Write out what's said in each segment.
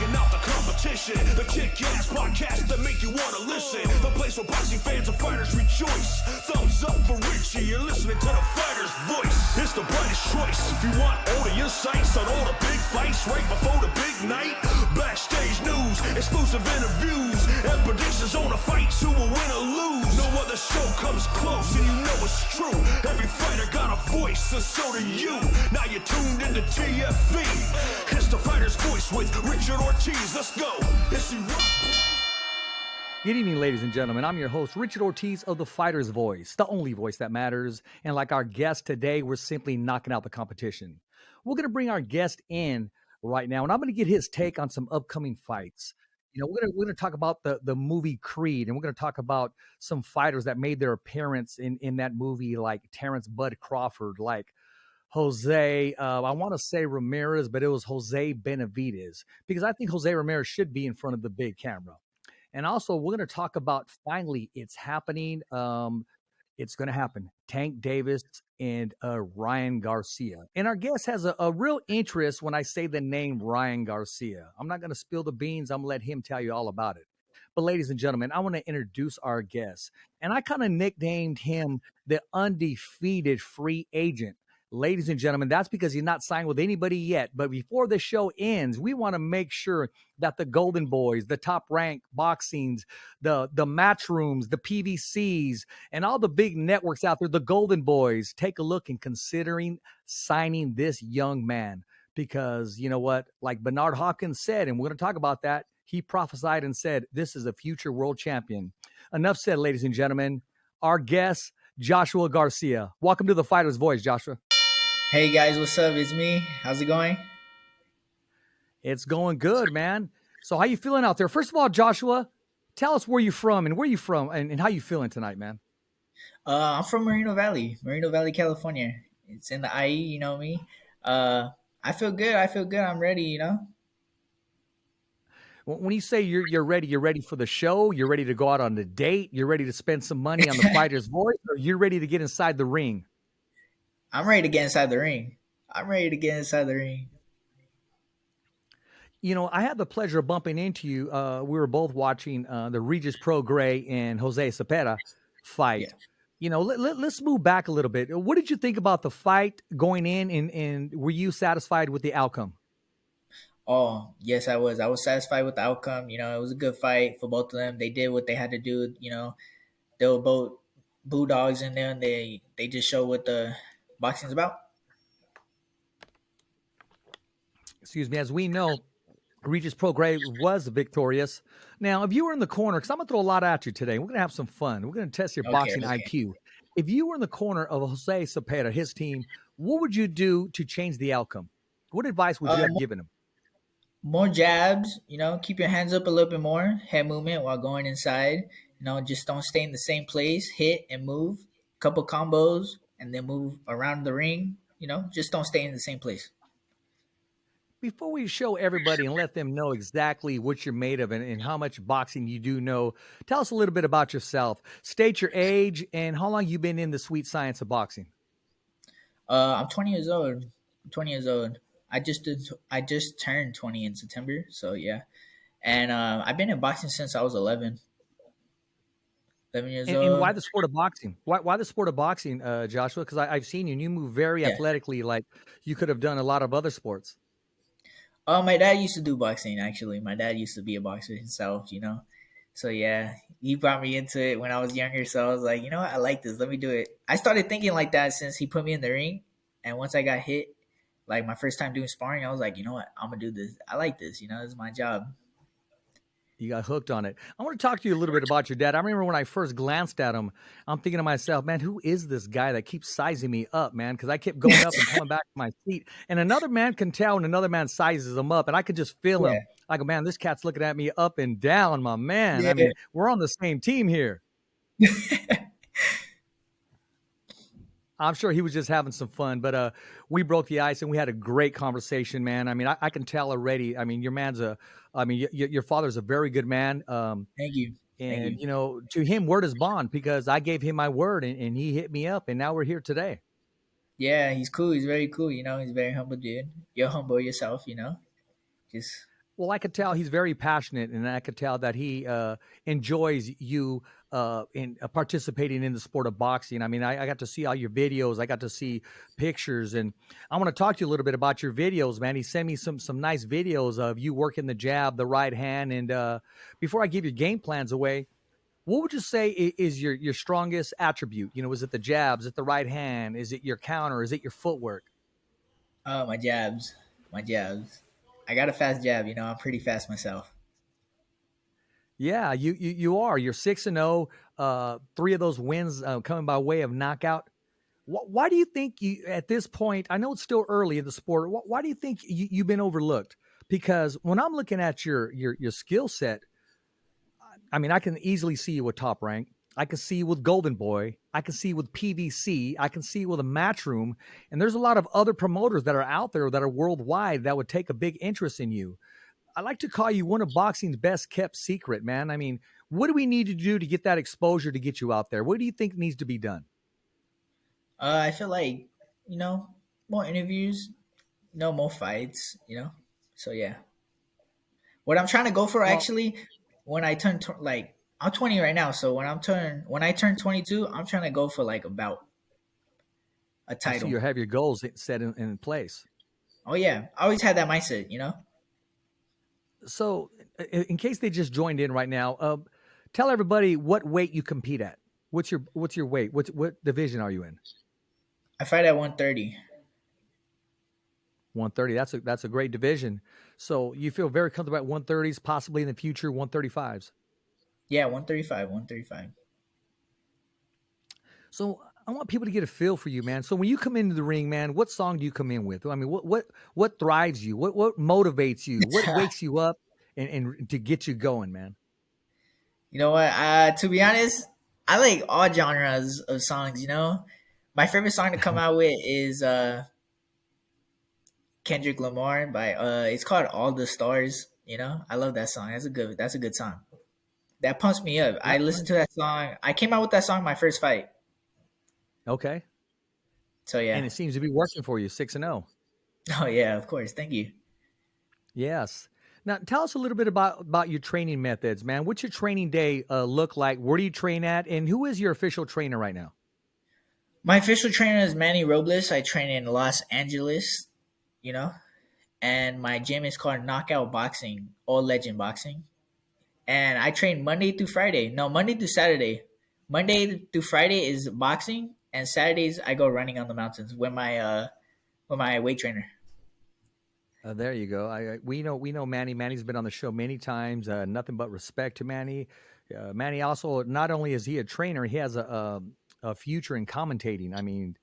knocking out the competition. The kick-ass podcast that make you want to listen. The place where boxing fans and fighters rejoice. Thumbs up for Richie, you're listening to the fighter's voice. It's the brightest choice. If you want all the insights on all the big fights right before the big night. Backstage news, exclusive interviews, and predictions on the fights who will win or lose. No other show comes close, and you know it's true. Every fighter got a voice, and so do you. Now you're tuned into TFV. It's the fighter's voice with Richard Ortiz. Let's go. Good evening, ladies and gentlemen. I'm your host, Richard Ortiz of The Fighter's Voice, the only voice that matters. And like our guest today, we're simply knocking out the competition. We're going to bring our guest in right now, and I'm going to get his take on some upcoming fights. You know, we're going to talk about the movie Creed, and we're going to talk about some fighters that made their appearance in that movie, like Terrence Bud Crawford, like Jose, I want to say Ramirez, but it was Jose Benavidez, because I think Jose Ramirez should be in front of the big camera. And also, we're going to talk about, finally, it's happening. It's going to happen. Tank Davis and Ryan Garcia. And our guest has a real interest when I say the name Ryan Garcia. I'm not going to spill the beans. I'm going to let him tell you all about it. But ladies and gentlemen, I want to introduce our guest. And I kind of nicknamed him the undefeated free agent. Ladies and gentlemen, that's because he's not signed with anybody yet. But before the show ends, we want to make sure that the Golden Boys, the Top Rank Boxings, the Match Rooms, the PVCs, and all the big networks out there, the Golden Boys, take a look in considering signing this young man. Because, you know what, like Bernard Hopkins said, and we're going to talk about that, he prophesied and said, this is a future world champion. Enough said, ladies and gentlemen. Our guest, Joshua Garcia. Welcome to The Fighter's Voice, Joshua. Hey guys, what's up? It's me. How's it going? It's going good, man. So how you feeling out there? First of all, Joshua, tell us where you're from and how you feeling tonight, man. I'm from Moreno Valley, California. It's in the IE, you know me. I feel good. I'm ready, you know. When you say you're ready for the show, you're ready to go out on the date, you're ready to spend some money on The Fighter's Voice, or you're ready to get inside the ring? I'm ready to get inside the ring. You know, I had the pleasure of bumping into you. We were both watching the Regis Prograis and Jose Cepeda fight. Yeah. You know, let's move back a little bit. What did you think about the fight going in, and were you satisfied with the outcome? Oh, yes, I was. I was satisfied with the outcome. You know, it was a good fight for both of them. They did what they had to do. You know, they were both bulldogs in there, and they just showed what the boxing's about. Excuse me. As we know, Regis Prograis was victorious. Now, if you were in the corner, because I'm going to throw a lot at you today, we're going to have some fun. We're going to test your boxing IQ. If you were in the corner of Jose Cepeda, his team, what would you do to change the outcome? What advice would you have given him? More jabs, you know, keep your hands up a little bit more, head movement while going inside. You know, just don't stay in the same place, hit and move, couple combos, and then move around the ring. You know, just don't stay in the same place. Before we show everybody and let them know exactly what you're made of and how much boxing you do know, tell us a little bit about yourself. State your age and how long you've been in the sweet science of boxing. I'm 20 years old. I just turned 20 in September, so yeah. And I've been in boxing since I was 11. 11 years old. And why the sport of boxing? Why the sport of boxing, Joshua? Because I've seen you, and you move very athletically, like you could have done a lot of other sports. My dad used to do boxing, actually. My dad used to be a boxer himself, you know. So, yeah, he brought me into it when I was younger. So I was like, you know what? I like this. Let me do it. I started thinking like that since he put me in the ring. And once I got hit, like my first time doing sparring, I was like, you know what? I'm going to do this. I like this. You know, this is my job. You got hooked on it. I want to talk to you a little bit about your dad. I remember when I first glanced at him, I'm thinking to myself, man, who is this guy that keeps sizing me up, man? Because I kept going up and coming back to my seat. And another man can tell when another man sizes him up. And I could just feel him. Like, man, this cat's looking at me up and down, my man. Yeah. I mean, we're on the same team here. I'm sure he was just having some fun, but we broke the ice and we had a great conversation, man. I mean, I can tell already. I mean, your father's a very good man. Thank you. And, you know, to him, word is bond because I gave him my word and he hit me up and now we're here today. Yeah, he's cool. He's very cool. You know, he's very humble dude. You're humble yourself, you know, just. Well, I could tell he's very passionate, and I could tell that he enjoys you in participating in the sport of boxing. I mean, I got to see all your videos. I got to see pictures, and I want to talk to you a little bit about your videos, man. He sent me some nice videos of you working the jab, the right hand, and before I give your game plans away, what would you say is your strongest attribute? You know, is it the jab? Is it the right hand? Is it your counter? Is it your footwork? My jabs, my jabs. I got a fast jab. I'm pretty fast myself. Yeah, you are. You're 6-0. Three of those wins coming by way of knockout. Why do you think you at this point? I know it's still early in the sport. Why do you think you've been overlooked? Because when I'm looking at your skill set, I mean, I can easily see you with Top Rank. I can see you with Golden Boy. I can see you with PVC. I can see you with a Matchroom. And there's a lot of other promoters that are out there that are worldwide that would take a big interest in you. I like to call you one of boxing's best kept secret, man. I mean, what do we need to do to get that exposure to get you out there? What do you think needs to be done? I feel like more interviews, more fights. So yeah, what I'm trying to go for Well, actually, when I turn like I'm 20 right now, so when I turn 22, I'm trying to go for like about a I see title. you have your goals set in place. Oh yeah, I always had that mindset. So, in case they just joined in right now, tell everybody what weight you compete at. What's your weight? What division are you in? I fight at 130. 130. That's a great division. So you feel very comfortable at 130s, possibly in the future 135s. Yeah, 135, 135. So I want people to get a feel for you, man. So when you come into the ring, man, what song do you come in with? I mean, what thrives you? What motivates you? What wakes you up and to get you going, man? You know what? To be honest, I like all genres of songs. My favorite song to come out with is Kendrick Lamar by it's called All the Stars. I love that song. That's a good song. That pumps me up. I listened to that song. I came out with that song my first fight. Okay. So And yeah. it seems to be working for you, 6-0. Oh yeah, of course. Thank you. Yes. Now, tell us a little bit about your training methods, man. What's your training day look like? Where do you train at? And who is your official trainer right now? My official trainer is Manny Robles. I train in Los Angeles, you know, and my gym is called Knockout Boxing, All Legend Boxing. And I train Monday through Friday. No, Monday through Saturday. Monday through Friday is boxing, and Saturdays I go running on the mountains with my weight trainer. There you go. We know Manny. Manny's been on the show many times. Nothing but respect to Manny. Manny also not only is he a trainer, he has a future in commentating. I mean,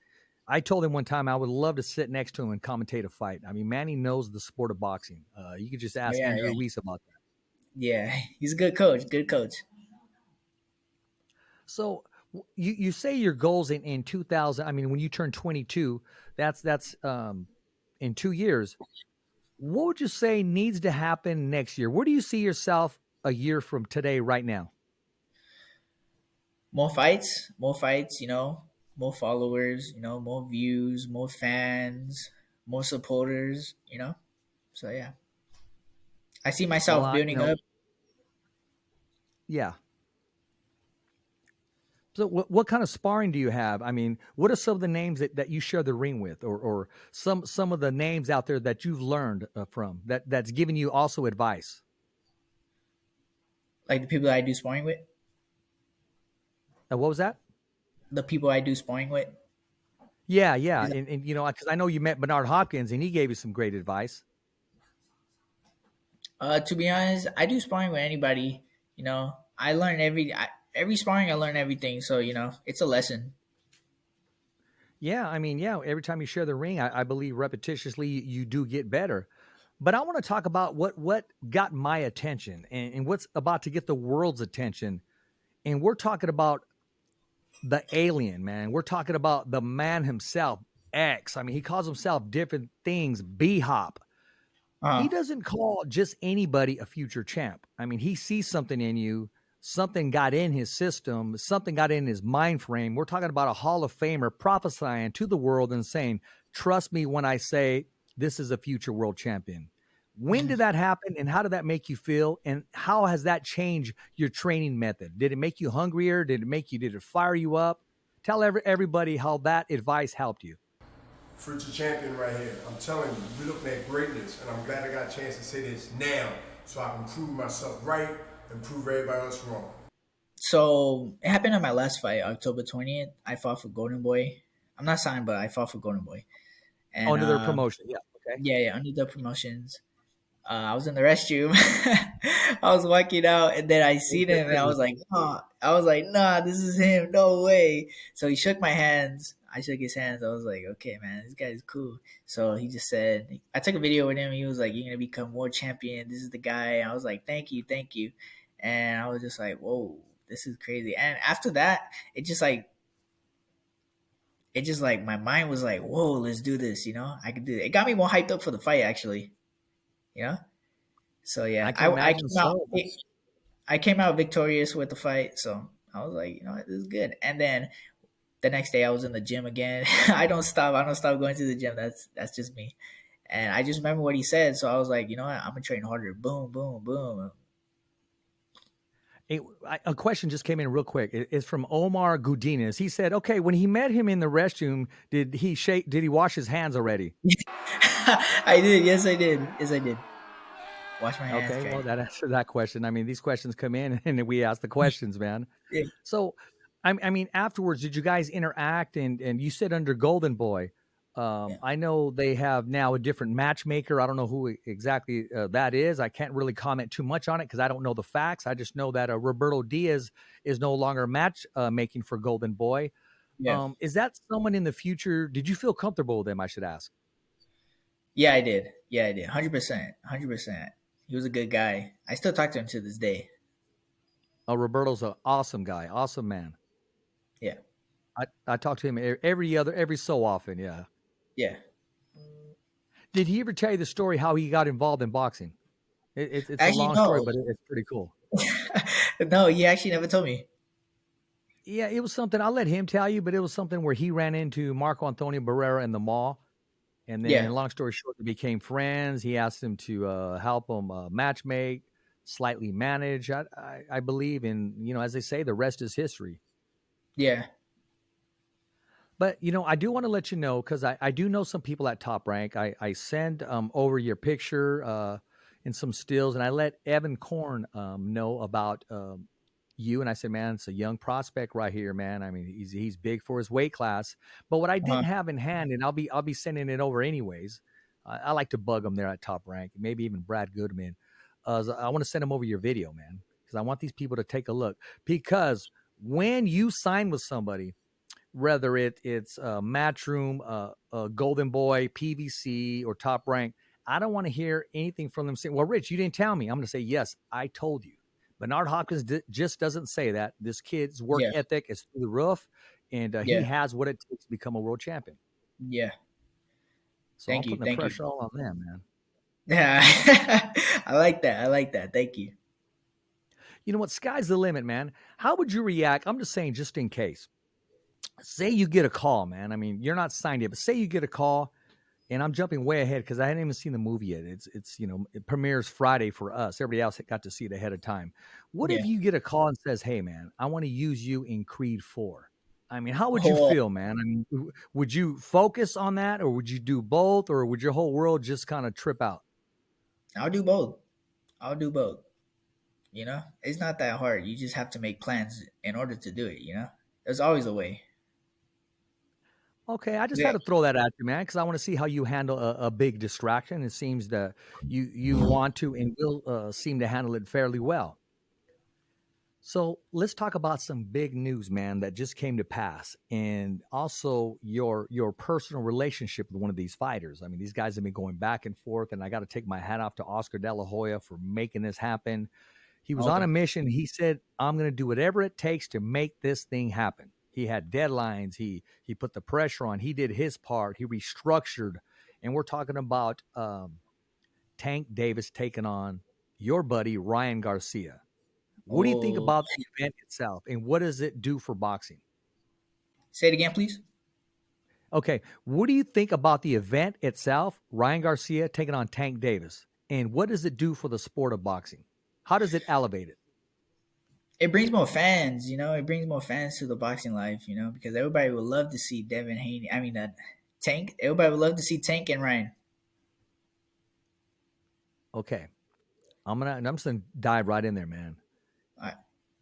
I told him one time I would love to sit next to him and commentate a fight. I mean, Manny knows the sport of boxing. You could just Oh ask yeah, Andrew yeah, Ruiz about that. yeah. He's a good coach. Good coach. So you say your goals in 2000. I mean, when you turn 22, that's in 2 years. What would you say needs to happen next year? Where do you see yourself a year from today, right now? More fights. More followers. More views, more fans, more supporters. So yeah, I see Well, myself building up. yeah. So, what kind of sparring do you have? I mean, what are some of the names that you share the ring with, or some of the names out there that you've learned from that's giving you also advice? Like the people I do sparring with. What was that? The people I do sparring with. Yeah, yeah, Is and because I know you met Bernard Hopkins and he gave you some great advice. To be honest, I do sparring with anybody. I learn every sparring. I learn everything. So it's a lesson. Yeah, I mean, yeah, every time you share the ring, I believe repetitiously you do get better. But I want to talk about what got my attention and what's about to get the world's attention. And we're talking about the alien, man. We're talking about the man himself, X. I mean, he calls himself different things, B Hop. He Uh, doesn't call just anybody a future champ. I mean, he sees something in you, something got in his system, something got in his mind frame. We're talking about a Hall of Famer prophesying to the world and saying, trust me when I say this is a future world champion. When did that happen, and how did that make you feel, and how has that changed your training method? Did it make you hungrier? Did it fire you up? Tell everybody how that advice helped you. Future champion right here. I'm telling you, we're looking at greatness, and I'm glad I got a chance to say this now so I can prove myself right and prove everybody else wrong. So it happened on my last fight, October 20th. I fought for Golden Boy. I'm not signed, but I fought for Golden Boy. And Under their promotion, yeah. Okay. yeah, under the promotions. I was in the restroom. I was walking out, and then I seen him, and I was like, "Oh!" I was like, "Nah, this is him. No way!" So he shook my hands. I shook his hands. I was like, "Okay, man, this guy's cool." So he just said, I took a video with him. He was like, "You're gonna become world champion. This is the guy." I was like, "Thank you, thank you," and I was just like, "Whoa, this is crazy." And after that, it just like my mind was like, "Whoa, let's do this." I could do it. It got me more hyped up for the fight, actually. You know. So yeah, I can imagine so. I came out victorious with the fight, so I was like, what, this is good. And then the next day, I was in the gym again. I don't stop going to the gym. That's just me. And I just remember what he said, so I was like, what, I'm gonna train harder. Boom, boom, boom. A question just came in real quick. It's from Omar Gudinas. He said, "Okay, when he met him in the restroom, did he wash his hands already?" I did. Yes, I did. Wash my hands. Okay, well, that answered that question. I mean, these questions come in, and we ask the questions, man. Yeah. So, I mean, afterwards, did you guys interact? And you said under Golden Boy. Yeah. I know they have now a different matchmaker. I don't know who exactly that is. I can't really comment too much on it because I don't know the facts. I just know that Roberto Diaz is no longer match making for Golden Boy. Yeah. Is that someone in the future? Did you feel comfortable with them? I should ask. Yeah, I did. 100%. 100%. He was a good guy. I still talk to him to this day. Roberto's an awesome guy, awesome man. Yeah. I talk to him every so often. Yeah. Yeah. Did he ever tell you the story how he got involved in boxing? It's actually, a long story, but it's pretty cool. No, he actually never told me. Yeah, it was something. I'll let him tell you, but it was something where he ran into Marco Antonio Barrera in the mall. And then, long story short, they became friends. He asked him to help him match make, slightly manage. I believe in, as they say, the rest is history. Yeah. But, I do want to let you know, because I do know some people at Top Rank. I send over your picture and some stills, and I let Evan Korn know about you. And I said, man, it's a young prospect right here, man. I mean, he's big for his weight class. But what I didn't have in hand, and I'll be sending it over anyways. I like to bug them there at Top Rank, maybe even Brad Goodman. I want to send them over your video, man, because I want these people to take a look. Because when you sign with somebody, whether it's Matchroom, Golden Boy, PVC, or Top Rank, I don't want to hear anything from them saying, well, Rich, you didn't tell me. I'm going to say, yes, I told you. Bernard Hopkins just doesn't say that. This kid's work ethic is through the roof, and he has what it takes to become a world champion. Yeah. So I'm putting the pressure all on them, man. Yeah. I like that. Thank you. You know what? Sky's the limit, man. How would you react? I'm just saying, just in case. Say you get a call, man. I mean, you're not signed yet, but say you get a call. And I'm jumping way ahead because I hadn't even seen the movie yet. It's it premieres Friday for us. Everybody else got to see it ahead of time. What if you get a call and says, hey, man, I want to use you in Creed 4? I mean, how would you feel, man? I mean, would you focus on that, or would you do both, or would your whole world just kind of trip out? I'll do both. It's not that hard. You just have to make plans in order to do it, There's always a way. Okay, I just had to throw that at you, man, because I want to see how you handle a big distraction. It seems that you want to and will seem to handle it fairly well. So let's talk about some big news, man, that just came to pass, and also your personal relationship with one of these fighters. I mean, these guys have been going back and forth, and I got to take my hat off to Oscar De La Hoya for making this happen. He was on a mission. He said, I'm going to do whatever it takes to make this thing happen. He had deadlines. He put the pressure on. He did his part. He restructured. And we're talking about Tank Davis taking on your buddy, Ryan Garcia. What do you think about the event itself? And what does it do for boxing? Say it again, please. Okay. What do you think about the event itself? Ryan Garcia taking on Tank Davis. And what does it do for the sport of boxing? How does it elevate it? It brings more fans, it brings more fans to the boxing life, because everybody would love to see Devin Haney. I mean, Tank. Everybody would love to see Tank and Ryan. Okay. I'm just gonna dive right in there, man. All right.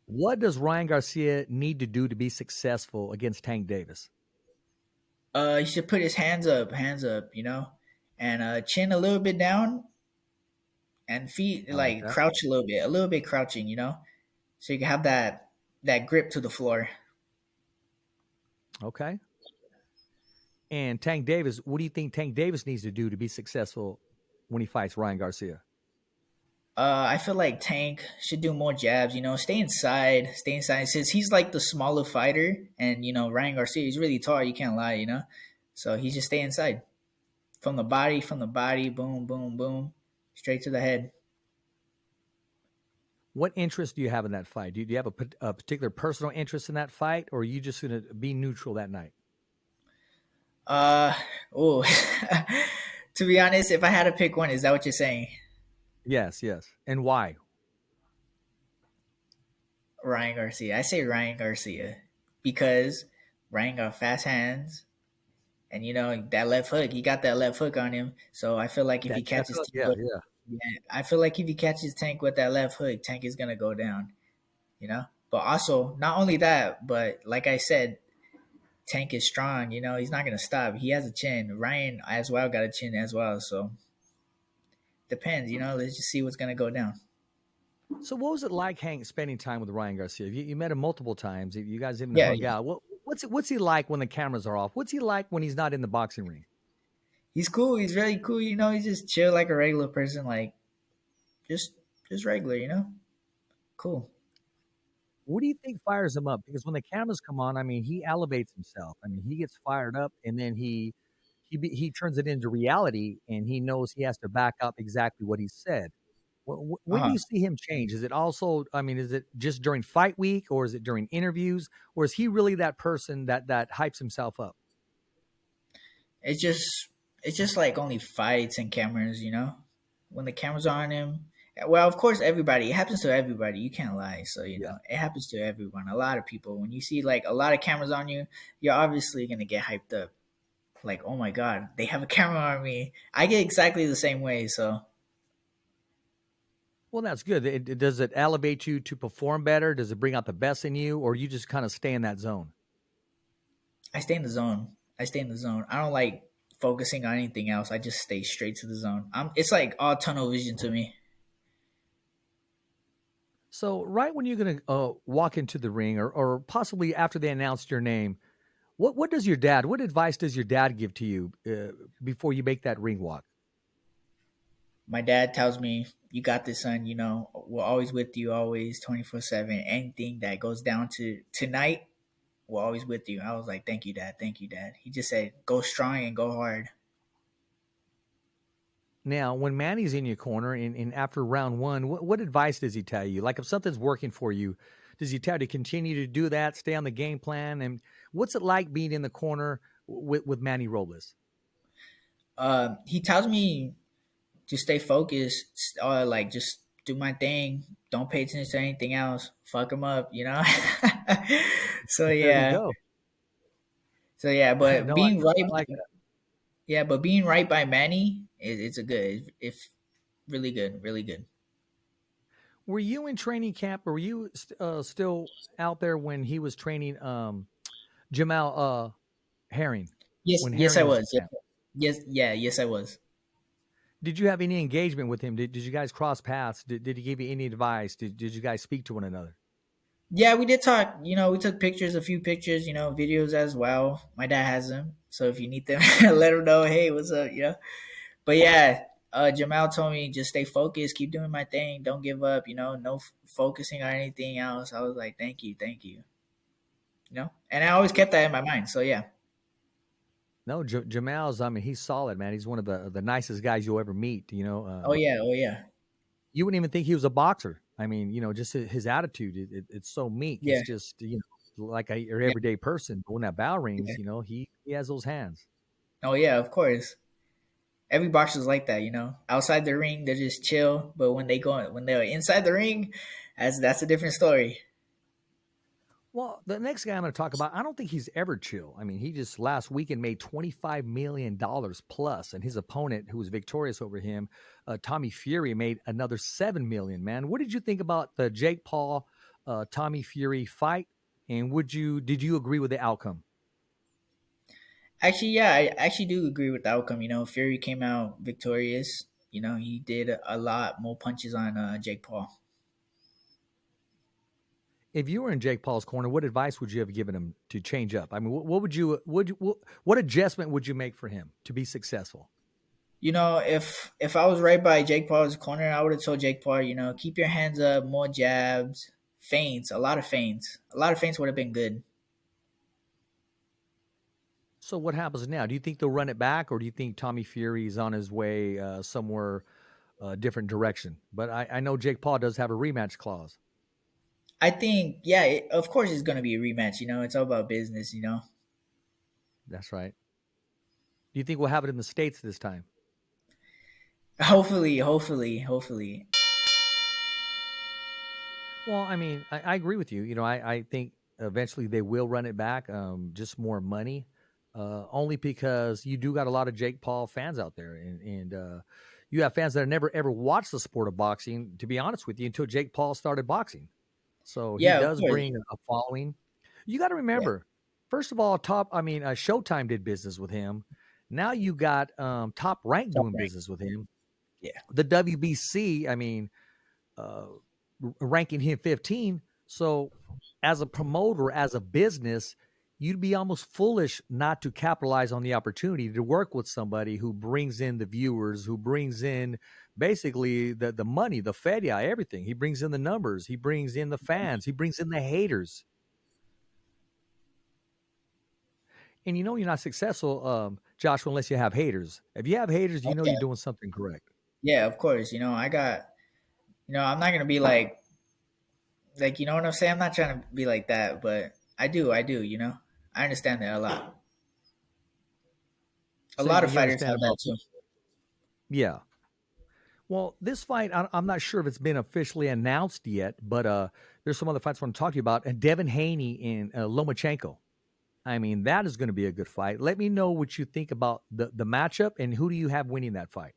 What does Ryan Garcia need to do to be successful against Tank Davis? He should put his hands up, and chin a little bit down, and feet I like like that. crouch a little bit crouching, so you can have that grip to the floor. Okay. And Tank Davis, what do you think Tank Davis needs to do to be successful when he fights Ryan Garcia? I feel like Tank should do more jabs. Stay inside, Since he's like the smaller fighter, and Ryan Garcia is really tall. You can't lie, So he just stay inside from the body, boom, boom, boom, straight to the head. What interest do you have in that fight? Do you have a particular personal interest in that fight, or are you just going to be neutral that night? Uh, oh, to be honest, if I had to pick one, is that what you're saying? Yes, yes. And why? Ryan Garcia. I say Ryan Garcia because Ryan got fast hands, and that left hook. He got that left hook on him. So I feel like if he catches, Yeah, yeah. yeah, I feel like if he catches Tank with that left hook, Tank is gonna go down. But also not only that, but like I said, Tank is strong. He's not gonna stop. He has a chin. Ryan as well got a chin as well. So depends. Let's just see what's gonna go down. So what was it like spending time with Ryan Garcia? You met him multiple times. You guys even Yeah, hung out. What's he like when the cameras are off? What's he like when he's not in the boxing ring? he's cool. He's really cool. He's just chill like a regular person. Like just regular. Cool. What do you think fires him up? Because when the cameras come on, I mean, he elevates himself. I mean, he gets fired up, and then he turns it into reality, and he knows he has to back up exactly what he said. When do Uh-huh. you see him change? Is it also, I mean, is it just during fight week, or is it during interviews, or is he really that person that hypes himself up? It's just like only fights and cameras, When the cameras are on him. Well, of course, everybody. It happens to everybody. You can't lie. So Yeah. it happens to everyone. A lot of people. When you see like a lot of cameras on you, you're obviously gonna get hyped up. Like, oh my god, they have a camera on me. I get exactly the same way. So Well, that's good. Does it elevate you to perform better? Does it bring out the best in you, or you just kind of stay in that zone? I stay in the zone. I don't like focusing on anything else. I just stay straight to the zone. It's like all tunnel vision to me. So, right when you're going to walk into the ring, or possibly after they announced your name, what advice does your dad give to you before you make that ring walk? My dad tells me, "You got this, son. We're always with you, always 24/7. Anything that goes down to tonight, we're always with you." I was like, "Thank you, Dad. Thank you, Dad." He just said, "Go strong and go hard." Now, when Manny's in your corner and after round one, what advice does he tell you? Like if something's working for you, does he tell you to continue to do that, stay on the game plan? And what's it like being in the corner with Manny Robles? He tells me to stay focused, like just do my thing. Don't pay attention to anything else. Fuck him up, so There you yeah, go. but No, I like that. being right by Manny, it's a good, if really good, really good. Were you in training camp, or were you still out there when he was training Jamal Herring? Yes, When yes, Herring I was in was. Yes, camp, yes, yeah, yes, I was. did you have any engagement with him? Did you guys cross paths? Did he give you any advice? Did you guys speak to one another? Yeah, we did talk. We took pictures, a few pictures, videos as well. My dad has them, so if you need them, let him know. Hey, what's up? But yeah, Jamal told me just stay focused, keep doing my thing, don't give up. No focusing on anything else. I was like, thank you, thank you. And I always kept that in my mind. So yeah. No, Jamal's. I mean, he's solid, man. He's one of the nicest guys you'll ever meat. Oh yeah, oh yeah, You wouldn't even think he was a boxer. I mean, just his attitude. It's so meek. yeah, It's just like your yeah, everyday person. But when that bell rings, yeah. he has those hands. Oh yeah, of course. Every boxer's like that, Outside the ring, they're just chill, but when they're inside the ring, that's a different story. Well, the next guy I'm going to talk about, I don't think he's ever chill. I mean, he just last weekend made $25 million plus, and his opponent, who was victorious over him, Tommy Fury, made another 7 million. Man, what did you think about the Jake Paul, Tommy Fury fight? And did you agree with the outcome? Actually, yeah, I actually do agree with the outcome. Fury came out victorious. He did a lot more punches on Jake Paul. If you were in Jake Paul's corner, what advice would you have given him to change up? I mean, what adjustment would you make for him to be successful? If I was right by Jake Paul's corner, I would have told Jake Paul, keep your hands up, more jabs, feints, a lot of feints. A lot of feints would have been good. So what happens now? Do you think they'll run it back, or do you think Tommy Fury is on his way somewhere different direction? But I know Jake Paul does have a rematch clause. I think, yeah, of course it's going to be a rematch. It's all about business. That's right. Do you think we'll have it in the States this time? Hopefully. Well, I mean, I agree with you. I think eventually they will run it back. Just more money, only because you do got a lot of Jake Paul fans out there, and you have fans that have never ever watched the sport of boxing. To be honest with you, until Jake Paul started boxing, so he Yeah, of does course. bring a following. You got to Yeah, remember, first of all, Showtime did business with him. Now you got Top Rank top doing rank. business with him. Yeah, The WBC, I mean, uh, ranking him 15. So, as a promoter, as a business, you'd be almost foolish not to capitalize on the opportunity to work with somebody who brings in the viewers, who brings in basically the money, the fedia, everything. He brings in the numbers, he brings in the fans, he brings in the haters. And you're not successful, Joshua, unless you have haters. If you have haters, okay. you're doing something correct. Yeah, of course. I got. I'm not gonna be like, you know what I'm saying. I'm not trying to be like that, but I do. I understand that a lot. A Same lot of thing you fighters understand have that about, too. yeah. Well, this fight, I'm not sure if it's been officially announced yet, but there's some other fights I want to talk to you about. And Devin Haney and Lomachenko. I mean, that is going to be a good fight. Let me know what you think about the matchup, and who do you have winning that fight?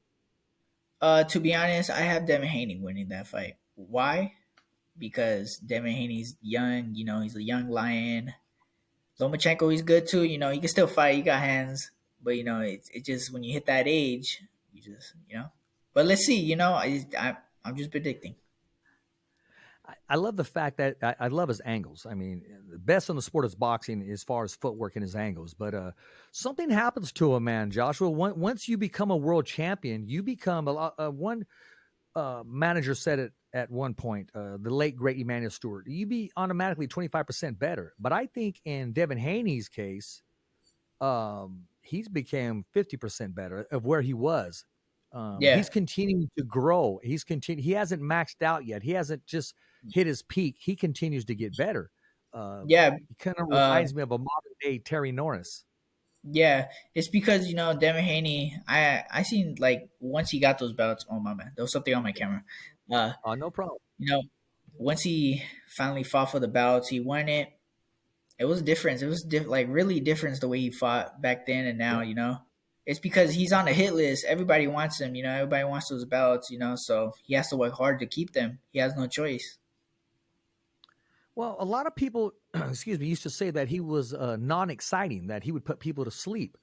To be honest, I have Devin Haney winning that fight. Why? Because Devin Haney's young. He's a young lion. Lomachenko, he's good too. He can still fight. He got hands, but it just when you hit that age, you just. But let's see. I'm just predicting. I love the fact that I love his angles. I mean, the best in the sport is boxing as far as footwork and his angles. But something happens to a man, Joshua. Once you become a world champion, you become a lot. One manager said it at one point, the late great Emmanuel Stewart. You be automatically 25% better. But I think in Devin Haney's case, he's became 50% better of where he was. Yeah, He's continuing to grow. He hasn't maxed out yet. He hasn't just hit his peak. He continues to get better. Uh, yeah. he kind of Uh, reminds me of a modern day Terry Norris. Yeah, it's because Devin Haney. I seen like once he got those belts. Oh my man, there was something on my camera. Uh, No problem. you know, once he finally fought for the belts, he won it. It was a difference. It was like really different the way he fought back then and now. Yeah. It's because he's on the hit list. Everybody wants him. Everybody wants those belts. So he has to work hard to keep them. He has no choice. Well, a lot of people, excuse me, used to say that he was non-exciting, that he would put people to sleep.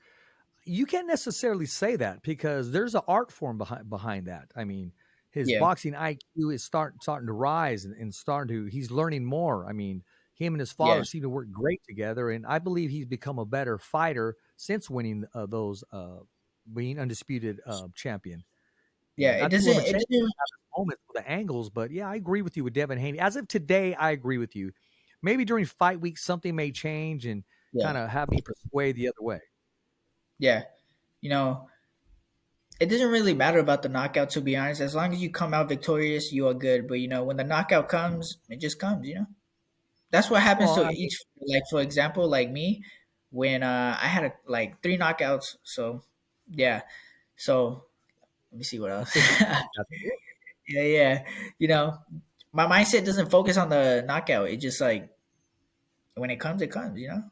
You can't necessarily say that because there's an art form behind that. I mean, his Yeah, boxing IQ is starting to rise and starting to. He's learning more. I mean, him and his yeah, father seem to work great together, and I believe he's become a better fighter since winning those being undisputed champion. yeah. And I It think doesn't. Lomachenko It doesn't. has moments with the angles, but yeah, I agree with you with Devin Haney. As of today, I agree with you. Maybe during fight week something may change and Yeah, kind of have me persuade the other way. yeah. You know, it doesn't really matter about the knockout, to be honest. As long as you come out victorious, you are good. But when the knockout comes, it just comes. That's what happens Well, to I mean, each. Like for example, like me, when I had like three knockouts. So yeah, So let me see what You else. said that's it. Yeah, yeah. You know, my mindset doesn't focus on the knockout. It just like when it comes, it comes. You know.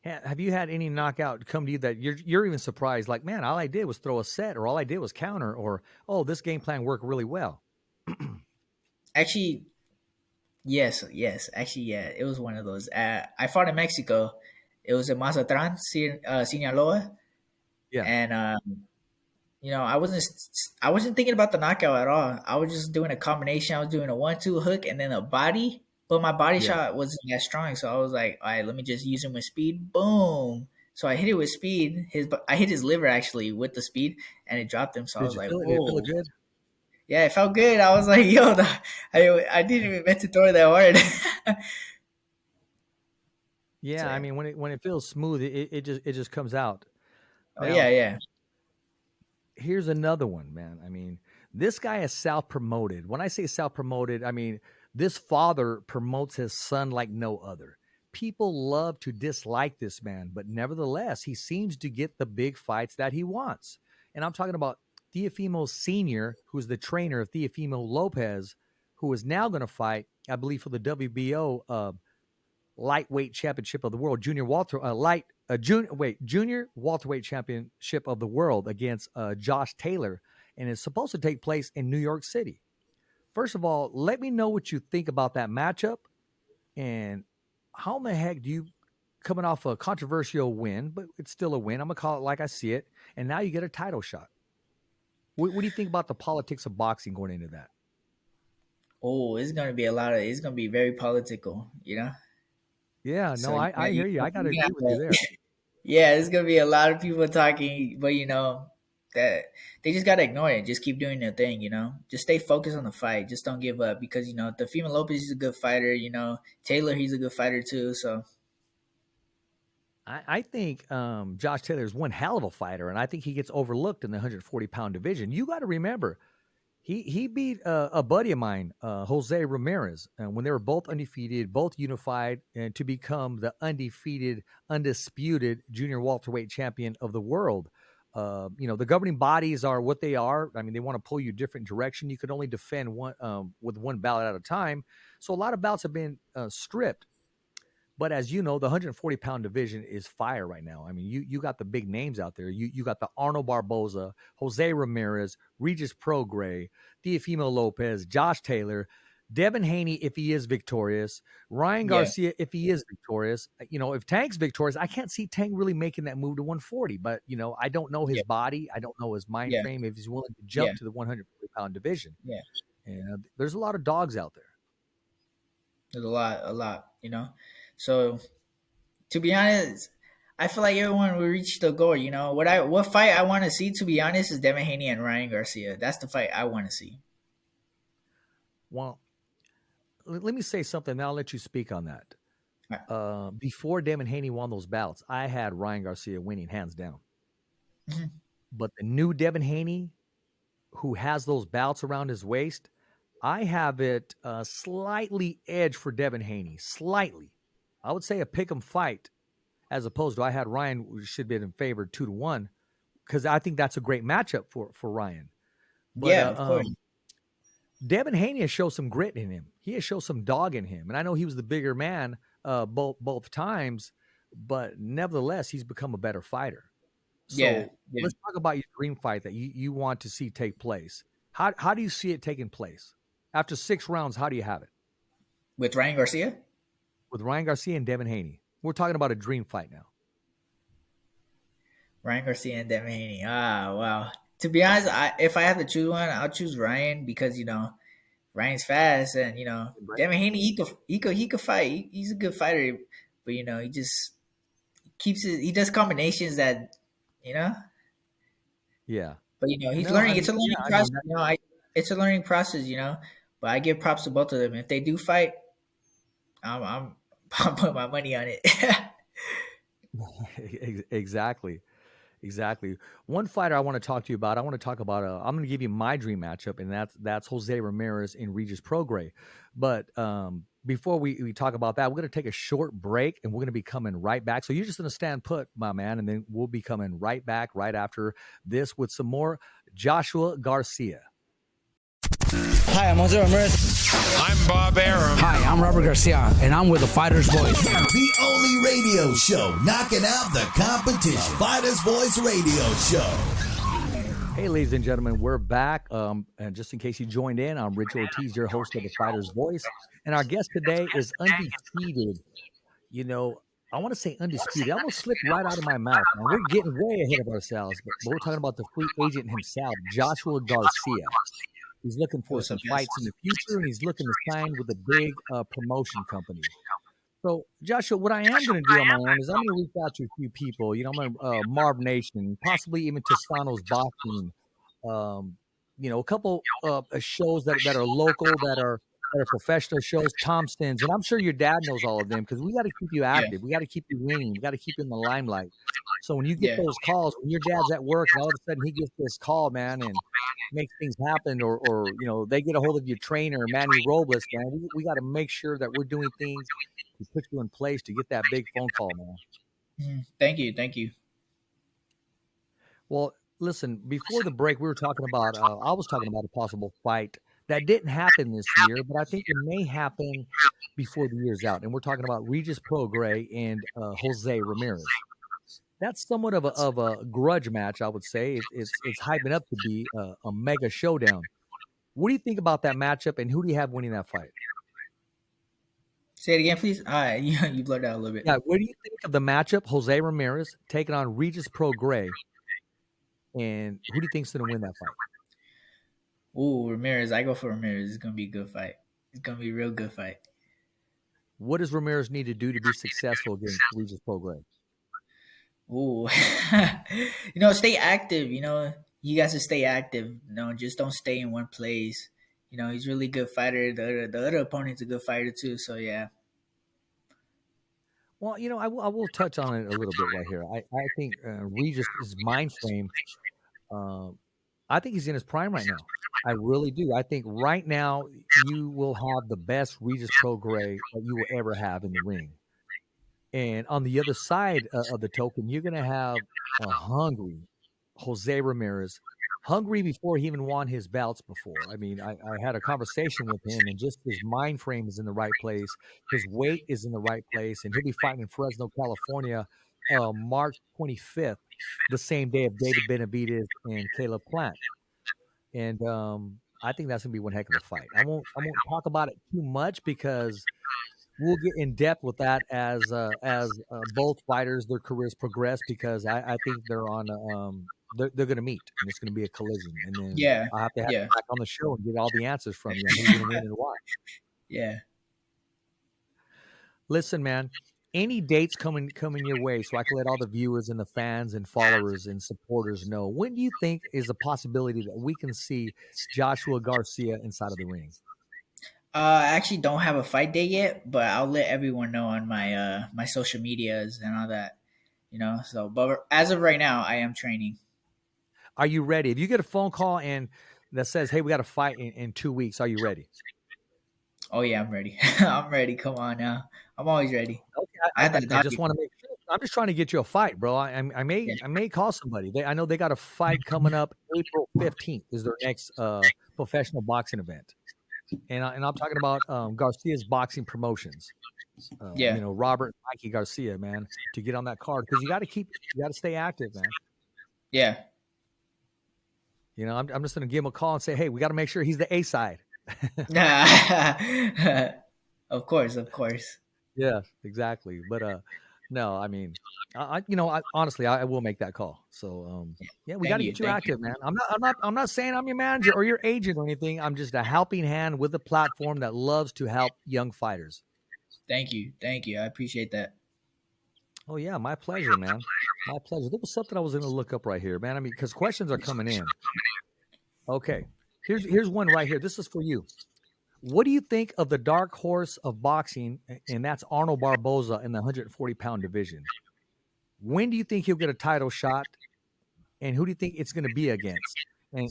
Have you had any knockout come to you that you're even surprised? Like, man, all I did was throw a set, or all I did was counter, or oh, this game plan worked really well. Actually, yes, yes. Actually, yeah. It was one of those. I fought in Mexico. It was in Mazatlan, Sinaloa, Yeah, and I wasn't thinking about the knockout at all. I was just doing a combination. I was doing a 1-2 hook and then a body, but my body yeah. shot wasn't that strong. So I was like, all right, let me just use him with speed. Boom. So I hit it with speed. I hit his liver actually with the speed, and it dropped him. So I Did was you like, feel it? Did it feel whoa. good? Yeah, it felt good. I was like, yo, I didn't even meant to throw it that hard. So Yeah, I yeah. mean, when it feels smooth, it just comes out. Oh yeah, Now, yeah. here's another one, man. I mean, this guy is self promoted. When I say self promoted, I mean this father promotes his son like no other. People love to dislike this man, but nevertheless, he seems to get the big fights that he wants. And I'm talking about Teofimo Sr., who's the trainer of Teofimo Lopez, who is now going to fight, I believe, for the WBO lightweight championship of the world, junior welterweight championship of the world against Josh Taylor, and it's supposed to take place in New York City. First of all, let me know what you think about that matchup, and how in the heck do you, coming off a controversial win, but it's still a win. I'm gonna call it like I see it, and now you get a title shot. What do you think about the politics of boxing going into that? Oh, it's gonna be a lot of. It's gonna be very political. You know. Yeah, So no, you I hear you. I gotta you're agree gonna with have you there. to, yeah, it's gonna be a lot of people talking, but that they just gotta ignore it. Just keep doing their thing. Just stay focused on the fight. Just don't give up because the female Lopez is a good fighter. Taylor, he's a good fighter too. So I think Josh Taylor is one hell of a fighter, and I think he gets overlooked in the 140-pound division. You got to remember, he beat a buddy of mine, Jose Ramirez, when they were both undefeated, both unified, and to become the undefeated, undisputed junior welterweight champion of the world. The governing bodies are what they are. I mean, they want to pull you a different direction. You could only defend one with one bout at a time. So a lot of bouts have been stripped. But as you know, the 140-pound division is fire right now. I mean, you got the big names out there. You got the Arnold Barboza, Jose Ramirez, Regis Prograis, Teofimo Lopez, Josh Taylor, Devin Haney if he is victorious, Ryan yeah, Garcia if he is victorious. If Tank's victorious, I can't see Tank really making that move to 140. But I don't know his yeah, body. I don't know his mind yeah, frame if he's willing to yeah, jump to the 140-pound division. yeah. And there's a lot of dogs out there. There's a lot. So to be honest, I feel like everyone will reach the goal. What fight I want to see, to be honest, is Devin Haney and Ryan Garcia. That's the fight I want to see. Well, let me say something. Now I'll let you speak on that. Right. Before Devin Haney won those bouts, I had Ryan Garcia winning hands down. Mhm. But the new Devin Haney, who has those bouts around his waist, I have it slightly edge for Devin Haney. Slightly. I would say a pick 'em fight, as opposed to I had Ryan, who should be in favor 2-1, because I think that's a great matchup for Ryan. But Yeah, of course. Devin Haney has shown some grit in him. He has shown some dog in him. And I know he was the bigger man both times, but nevertheless, he's become a better fighter. Yeah, So yeah. let's talk about your dream fight that you want to see take place. How do you see it taking place? After 6 rounds, how do you have it? With Ryan Garcia, With Ryan Garcia and Devin Haney. We're talking about a dream fight now. Ryan Garcia and Devin Haney. Ah, wow. To be honest, if I have to choose one, I'll choose Ryan because Ryan's fast and Devin Haney he could fight. He's a good fighter, but he just he does combinations that you know. Yeah. But he's No, learning. I It's mean, a yeah, learning I process. mean, It's a learning process. But I give props to both of them. If they do fight, I'm putting my money on it. exactly. Exactly. One fighter I want to talk to you about. I want to talk about. I'm going to give you my dream matchup, and that's Jose Ramirez and Regis Prograis. But before we talk about that, we're going to take a short break, and we're going to be coming right back. So you're just going to stand put, my man, and then we'll be coming right back right after this with some more Joshua Garcia. Hi, I'm Jose Ramirez. I'm Bob Arum. Hi, I'm Robert Garcia, and I'm with the Fighter's Voice. The only radio show knocking out the competition. Fighter's Voice Radio Show. Hey, ladies and gentlemen, we're back. And just in case you joined in, I'm Rich Ortiz, your host of the Fighter's Voice. And our guest today is undefeated. You know, I want to say undisputed. I almost slipped right out of my mouth. Man. We're getting way ahead of ourselves. But we're talking about the free agent himself, Joshua Garcia. He's looking for some fights in the future, and he's looking to sign with a big promotion company. So, Joshua, what I am going to do on my own is I'm going to reach out to a few people. You know, I'm going to Marv Nation, possibly even Toscano's Boxing. You know, a couple shows that are local, that are professional shows, Thompson's, and I'm sure your dad knows all of them because we got to keep you active. Yeah. We got to keep you winning. We got to keep you in the limelight. So when you get those calls, when your dad's at work and all of a sudden he gets this call, man, and makes things happen, or you know, they get a hold of your trainer, Manny Robles, man, we got to make sure that we're doing things to put you in place to get that big phone call, man. Thank you. Well, listen, before the break, we were talking about, I was talking about a possible fight that didn't happen this year, but I think it may happen before the year's out. And we're talking about Regis Prograis and Jose Ramirez. That's somewhat of a grudge match, I would say. It's hyping up to be a mega showdown. What do you think about that matchup, and who do you have winning that fight? Say it again, please. You blurred out a little bit. Yeah, what do you think of the matchup, Jose Ramirez taking on Regis Prograis, and who do you think's going to win that fight? Ooh, Ramirez. I go for Ramirez. It's going to be a good fight. It's going to be a real good fight. What does Ramirez need to do to be successful against Regis Prograis? Ooh, you know, stay active. You know, you guys to stay active. You know, just don't stay in one place. You know, he's a really good fighter. The other opponent's a good fighter too. So yeah. Well, you know, I will touch on it a little bit right here. I think Regis' mind frame. I think he's in his prime right now. I really do. I think right now you will have the best Regis Prograis that you will ever have in the ring. And on the other side of the token, you're going to have a hungry Jose Ramirez, hungry before he even won his belts before. I mean, I had a conversation with him, and just his mind frame is in the right place. His weight is in the right place, and he'll be fighting in Fresno, California, March 25th, the same day of David Benavidez and Caleb Plant. And I think that's going to be one heck of a fight. I won't talk about it too much because we'll get in depth with that as both fighters, their careers progress, because I think they're on they're going to meet, and it's going to be a collision. And then I'll have to have you back on the show and get all the answers from you on who's going to win and why. Yeah. Listen, man, any dates coming your way so I can let all the viewers and the fans and followers and supporters know, when do you think is a possibility that we can see Joshua Garcia inside of the ring? I actually don't have a fight date yet, but I'll let everyone know on my my social medias and all that, you know. So, but as of right now, I am training. Are you ready? If you get a phone call and that says, "Hey, we got a fight in 2 weeks," are you ready? Oh yeah, I'm ready. I'm ready. Come on now, I'm always ready. Okay, I just want to make sure. I'm just trying to get you a fight, bro. I may call somebody. I know they got a fight coming up April 15th. Is their next professional boxing event. And I'm talking about Garcia's Boxing Promotions. You know, Robert and Mikey Garcia, man, to get on that card, because you got to stay active, man. Yeah. You know, I'm just going to give him a call and say, hey, we got to make sure he's the A side. Of course. Yeah, exactly. But no, I mean, honestly, I will make that call. So we got to get you active, man. I'm not saying I'm your manager or your agent or anything. I'm just a helping hand with a platform that loves to help young fighters. Thank you. I appreciate that. Oh yeah, my pleasure, man. My pleasure. There was something I was going to look up right here, man. I mean, because questions are coming in. Okay, here's one right here. This is for you. What do you think of the dark horse of boxing, and that's Arnold Barboza in the 140-pound division? When do you think he'll get a title shot, and who do you think it's going to be against?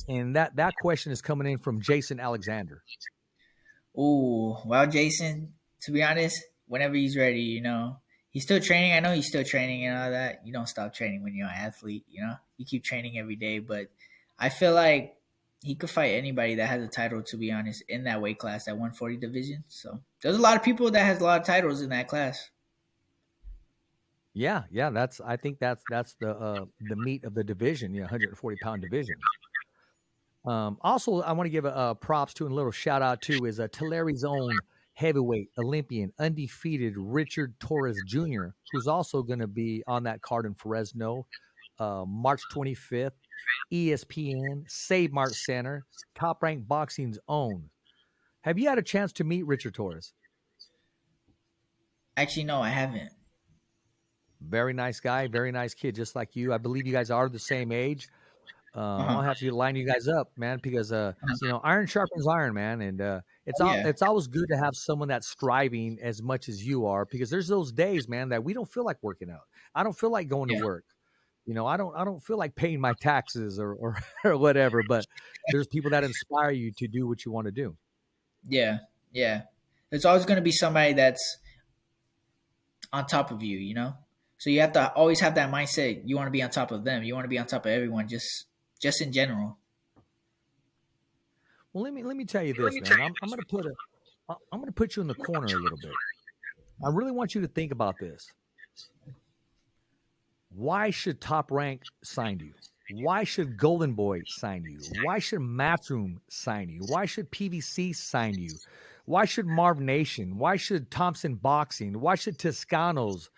And that question is coming in from Jason Alexander. Ooh, well, Jason, to be honest, whenever he's ready, he's still training. I know he's still training and all that. You don't stop training when you're an athlete, you keep training every day. But I feel like he could fight anybody that has a title, to be honest, in that weight class, that 140 division. So there's a lot of people that has a lot of titles in that class. Yeah. I think that's the meat of the division, 140-pound division. Also, I want to give a props to and a little shout out to is Tulsa's own heavyweight Olympian, undefeated Richard Torres Jr., who's also going to be on that card in Fresno, March 25th. ESPN, Save Mart Center, Top Rank Boxing's own. Have you had a chance to meet Richard Torres? Actually, no, I haven't. Very nice guy, very nice kid, just like you. I believe you guys are the same age. I'll have to line you guys up, man, because iron sharpens iron, man, and it's always good to have someone that's striving as much as you are, because there's those days, man, that we don't feel like working out. I don't feel like going to work. I don't feel like paying my taxes or whatever, but there's people that inspire you to do what you want to do. Yeah. There's always going to be somebody that's on top of you, So you have to always have that mindset. You want to be on top of them. You want to be on top of everyone, just in general. Well, let me tell you this, man. I'm going to put you in the corner a little bit. I really want you to think about this. Why should Top Rank sign you? Why should Golden Boy sign you? Why should Matchroom sign you? Why should PVC sign you? Why should Marv Nation? Why should Thompson Boxing? Why should Toscano's?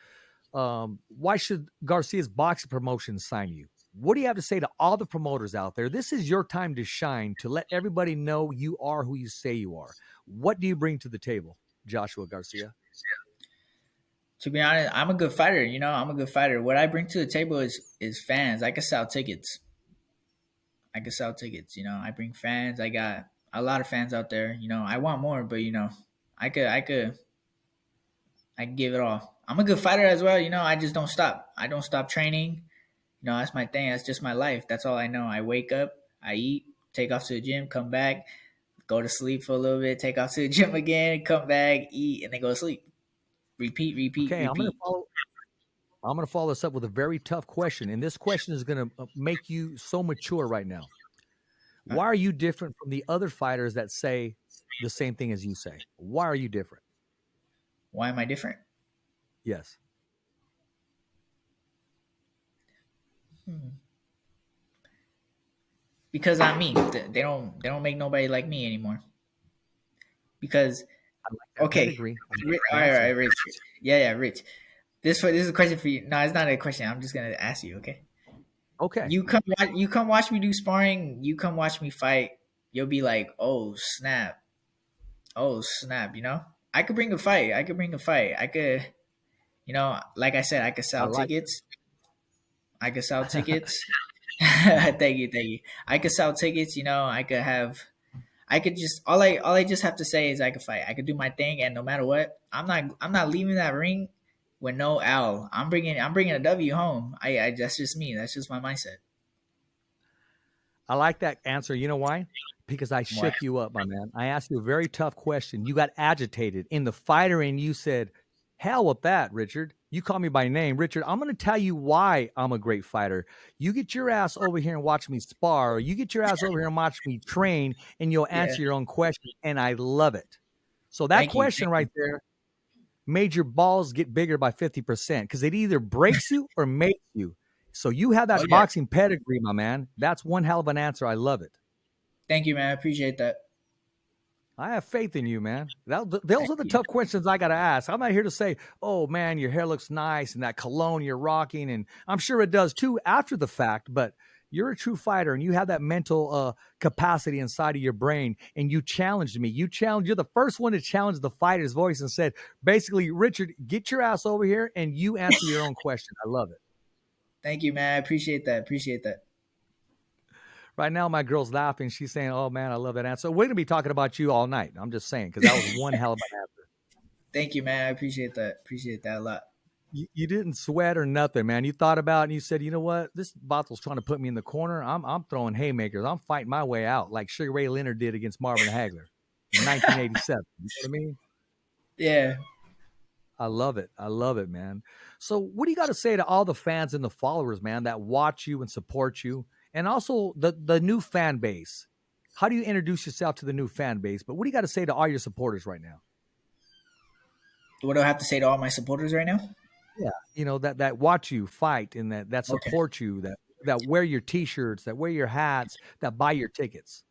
Why should Garcia's boxing promotion sign you? What do you have to say to all the promoters out there? This is your time to shine, to let everybody know you are who you say you are. What do you bring to the table, Joshua Garcia? To be honest, I'm a good fighter. I'm a good fighter. What I bring to the table is fans. I can sell tickets. I bring fans. I got a lot of fans out there. I want more, but I could give it all. I'm a good fighter as well. I just don't stop. I don't stop training. That's my thing. That's just my life. That's all I know. I wake up, I eat, take off to the gym, come back, go to sleep for a little bit, take off to the gym again, come back, eat, and then go to sleep. Repeat. Okay, repeat. I'm going to follow this up with a very tough question, and this question is going to make you so mature right now. Why are you different from the other fighters that say the same thing as you say? Why are you different? Why am I different? Yes. Because I'm me. They don't make nobody like me anymore. Because okay, all right, Rich. Yeah, Rich. This is a question for you. No, it's not a question. I'm just gonna ask you. Okay. Okay. You come watch me do sparring. You come watch me fight. You'll be like, oh snap. I could bring a fight. I could, like I said, I could sell tickets. I could sell tickets. Thank you. I could sell tickets. I could just all I just have to say is I could fight. I could do my thing, and no matter what, I'm not leaving that ring with no L. I'm bringing a W home. I that's just me. That's just my mindset. I like that answer. You know why? Because I shook you up, my man. I asked you a very tough question. You got agitated in the fighter, and you said, hell with that, Richard. You call me by name. Richard, I'm going to tell you why I'm a great fighter. You get your ass over here and watch me spar, or you get your ass over here and watch me train, and you'll answer your own question, and I love it. So that question right there made your balls get bigger by 50% because it either breaks you or makes you. So you have that boxing pedigree, my man. That's one hell of an answer. I love it. Thank you, man. I appreciate that. I have faith in you, man. Those are the tough questions I got to ask. I'm not here to say, oh, man, your hair looks nice and that cologne you're rocking. And I'm sure it does, too, after the fact. But you're a true fighter, and you have that mental capacity inside of your brain. And you challenged me. You're the first one to challenge the fighter's voice and said, basically, Richard, get your ass over here and you answer your own question. I love it. Thank you, man. I appreciate that. Right now, my girl's laughing. She's saying, oh, man, I love that answer. We're going to be talking about you all night. I'm just saying, because that was one hell of an answer. Thank you, man. I appreciate that. Appreciate that a lot. You didn't sweat or nothing, man. You thought about it and you said, you know what? This bottle's trying to put me in the corner. I'm throwing haymakers. I'm fighting my way out like Sugar Ray Leonard did against Marvin Hagler in 1987. You know what I mean? Yeah. I love it. I love it, man. So what do you got to say to all the fans and the followers, man, that watch you and support you? And also the new fan base. How do you introduce yourself to the new fan base? But what do you got to say to all your supporters right now? What do I have to say to all my supporters right now? Yeah, that watch you fight and that Okay. support you, that wear your t-shirts, that wear your hats, that buy your tickets.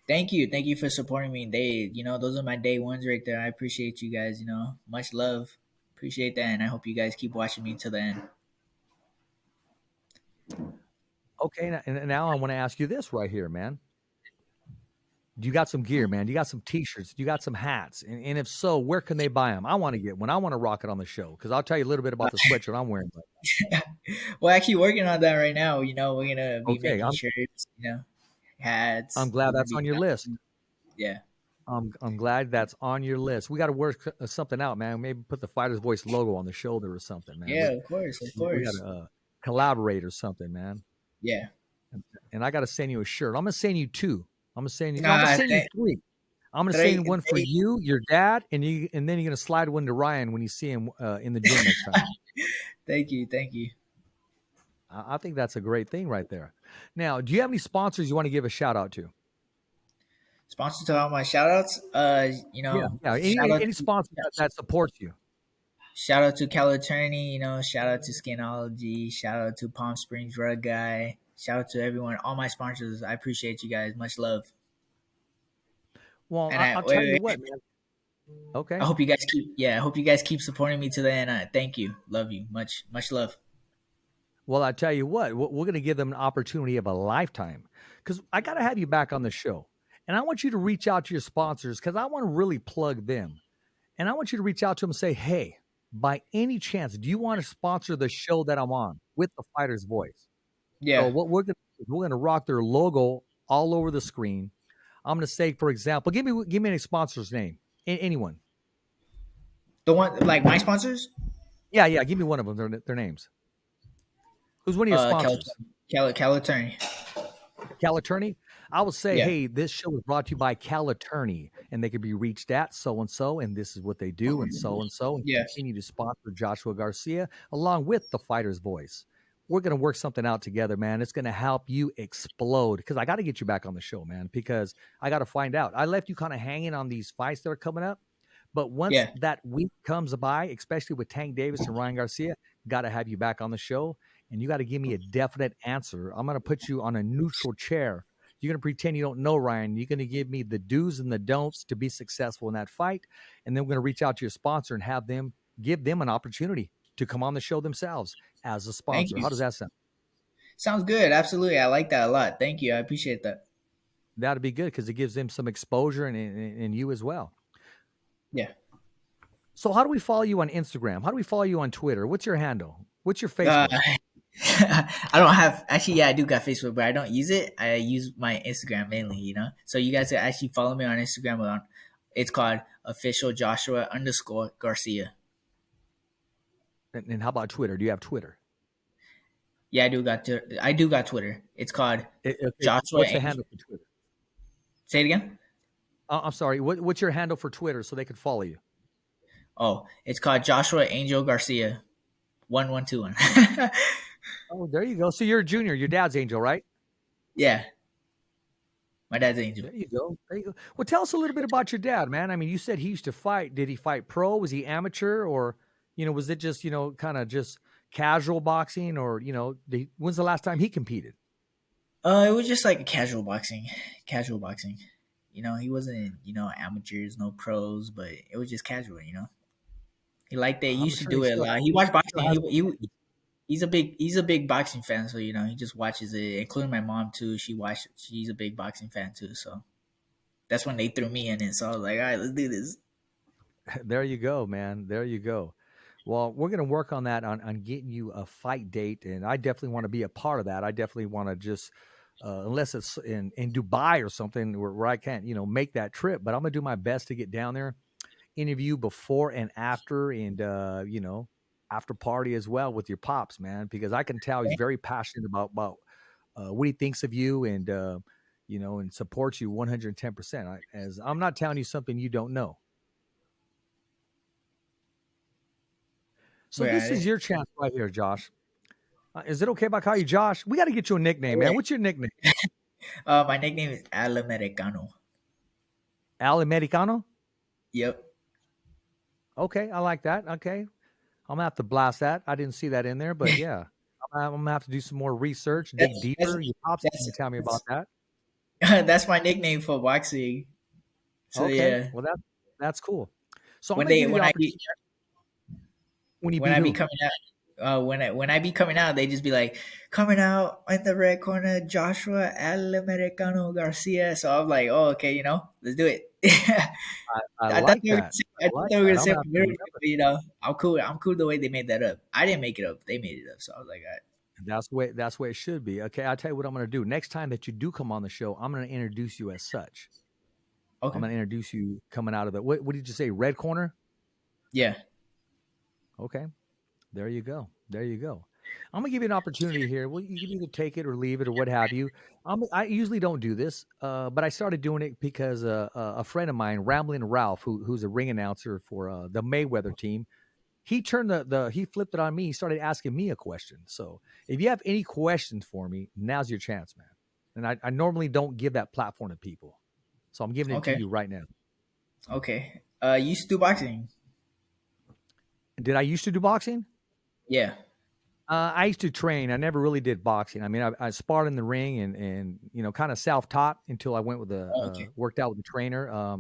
Thank you for supporting me. Those are my day ones right there. I appreciate you guys. Much love. Appreciate that, and I hope you guys keep watching me to the end. Okay, and now I want to ask you this right here, man. Do you got some gear, man? Do you got some t-shirts? Do you got some hats? And if so, where can they buy them? I want to get one. I want to rock it on the show because I'll tell you a little bit about the sweatshirt I'm wearing. Well, actually working on that right now. We're gonna be Okay, making shirts. Hats. I'm glad that's on your list. Yeah. I'm glad that's on your list. We got to work something out, man. Maybe put the Fighter's Voice logo on the shoulder or something, man. Yeah, of course. We got to collaborate or something, man. Yeah. And I got to send you a shirt. I'm gonna send you two. I'm gonna send you 3. I'm gonna send one for you, your dad, and then you're gonna slide one to Ryan when you see him in the gym next time. Thank you. I think that's a great thing right there. Now, do you have any sponsors you want to give a shout out to? Sponsors to all my shout outs. Any sponsor that supports you. Shout out to Cal Attorney, shout out to Skinology, shout out to Palm Springs Rug Guy, shout out to everyone, all my sponsors. I appreciate you guys. Much love. Well, I'll tell you what, man. Okay. I hope you guys keep supporting me to the end. Thank you. Love you. Much love. Well, I tell you what, we're going to give them an opportunity of a lifetime because I got to have you back on the show. And I want you to reach out to your sponsors because I want to really plug them. And I want you to reach out to them and say, hey, by any chance, do you want to sponsor the show that I'm on with the Fighter's Voice? Yeah. So what we're going to rock their logo all over the screen. I'm going to say, for example, give me any sponsor's name. Anyone. The one, like my sponsors? Yeah. Give me one of them, their names. Who's one of your sponsors? Cal Attorney. Cal Attorney? I will say, Yeah. hey, this show is brought to you by Cal Attorney, and they can be reached at so-and-so, and this is what they do, and so-and-so, and Yes. continue to sponsor Joshua Garcia along with the Fighter's Voice. We're going to work something out together, man. It's going to help you explode because I got to get you back on the show, man, because I got to find out. I left you kind of hanging on these fights that are coming up, but once that week comes by, especially with Tank Davis and Ryan Garcia, got to have you back on the show, and you got to give me a definite answer. I'm going to put you on a neutral chair. You're going to pretend you don't know Ryan. You're going to give me the do's and the don'ts to be successful in that fight. And then we're going to reach out to your sponsor and have them give them an opportunity to come on the show themselves as a sponsor. How does that sound? Sounds good. Absolutely. I like that a lot. Thank you. I appreciate that. That'd be good because it gives them some exposure and you as well. Yeah. So how do we follow you on Instagram? How do we follow you on Twitter? What's your handle? What's your Facebook? I don't have I do got Facebook, but I don't use it. I use my Instagram mainly, So you guys can actually follow me on Instagram. It's called official Joshua _Garcia. And how about Twitter? Do you have Twitter? Yeah, I do got Twitter. It's called Joshua. What's the handle for Twitter? Say it again. I'm sorry. What's your handle for Twitter so they could follow you? Oh, it's called Joshua Angel Garcia 1121. Oh, there you go. So you're a junior. Your dad's Angel, right? Yeah. My dad's Angel. There you go. Well, tell us a little bit about your dad, man. I mean, you said he used to fight. Did he fight pro? Was he amateur? Or, was it just, kind of just casual boxing? Or, when's the last time he competed? It was just like casual boxing. He wasn't, amateurs, no pros, but it was just casual, He liked it. He used to do it a lot. He watched boxing. He's a big boxing fan, so he just watches it, including my mom too. She's a big boxing fan too, so that's when they threw me in it. So I was like, all right, let's do this. There you go, man. There you go. Well, we're gonna work on that on getting you a fight date, and I definitely want to be a part of that. I definitely want to just unless it's in Dubai or something where I can't make that trip, but I'm gonna do my best to get down there, interview before and after, and after party as well with your pops, man, because I can tell he's very passionate about what he thinks of you and and supports you 110%. As I'm not telling you something you don't know. So this is Right. your chance right here, Josh. Is it okay if I call you Josh? We got to get you a nickname, man. What's your nickname? My nickname is Al Americano. Al Americano? Yep. Okay, I like that. Okay. I'm gonna have to blast that. I didn't see that in there, but yeah. I'm gonna have to do some more research, dig That's deeper. Your pops can tell me about that. that's my nickname for boxing. So Okay. yeah, Well that's cool. So I'm when gonna they give you the when I opportunity be when you when beat I be who? coming out, when I be coming out, they just be like, coming out in the red corner, Joshua El Americano Garcia. So I'm like, oh, okay, let's do it. I I thought like they were gonna that. say, I like that. I'm say gonna have to American, remember. but I'm cool. I'm cool the way they made that up. I didn't make it up. They made it up. So I was like, all right. That's the way it should be. Okay, I'll tell you what I'm gonna do. Next time that you do come on the show, I'm gonna introduce you as such. I'm Okay. gonna introduce you coming out of the what did you say? Red corner? Yeah. Okay. There you go. There you go. I'm gonna give you an opportunity here. Well, you can either take it or leave it or what have you. I usually don't do this, but I started doing it because a friend of mine, Ramblin' Ralph, who's a ring announcer for the Mayweather team, he turned he flipped it on me. He started asking me a question. So if you have any questions for me, now's your chance, man. And I normally don't give that platform to people, so I'm giving it to Okay. you right now. Okay. You used to do boxing. Did I used to do boxing? Yeah. I used to train. I never really did boxing. I mean, I sparred in the ring and kind of self-taught until I went with Oh, okay. worked out with a trainer,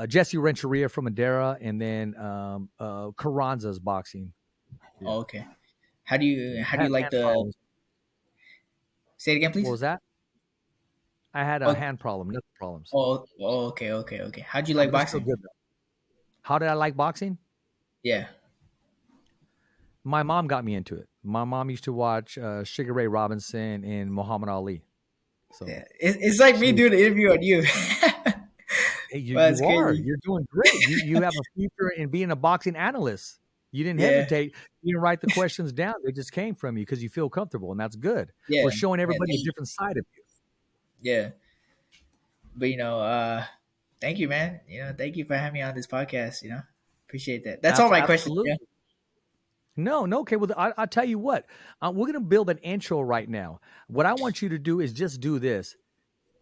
Jesse Renteria from Madera, and then Carranza's boxing. Yeah, Oh, okay. How do you had like hand the problems. say it again, What please? was that? I had a Oh, hand problem, nothing problems. okay, okay, okay. How'd you Oh, like but they're still boxing? good though. How did I like boxing? Yeah. My mom got me into it. My mom used to watch Sugar Ray Robinson and Muhammad Ali. So Yeah. It's like me she doing the interview on you. Hey, Well, that's you are. crazy. You're doing great. You have a future in being a boxing analyst. You didn't Yeah. hesitate. You didn't write the questions down. They just came from you because you feel comfortable, and that's good. Yeah. We're showing Yeah. everybody a different side of you. Yeah. But thank you, man. Thank you for having me on this podcast. Appreciate that. That's all my questions. Yeah. Absolutely. No, no. Okay, well, I'll tell you what. We're going to build an intro right now. What I want you to do is just do this.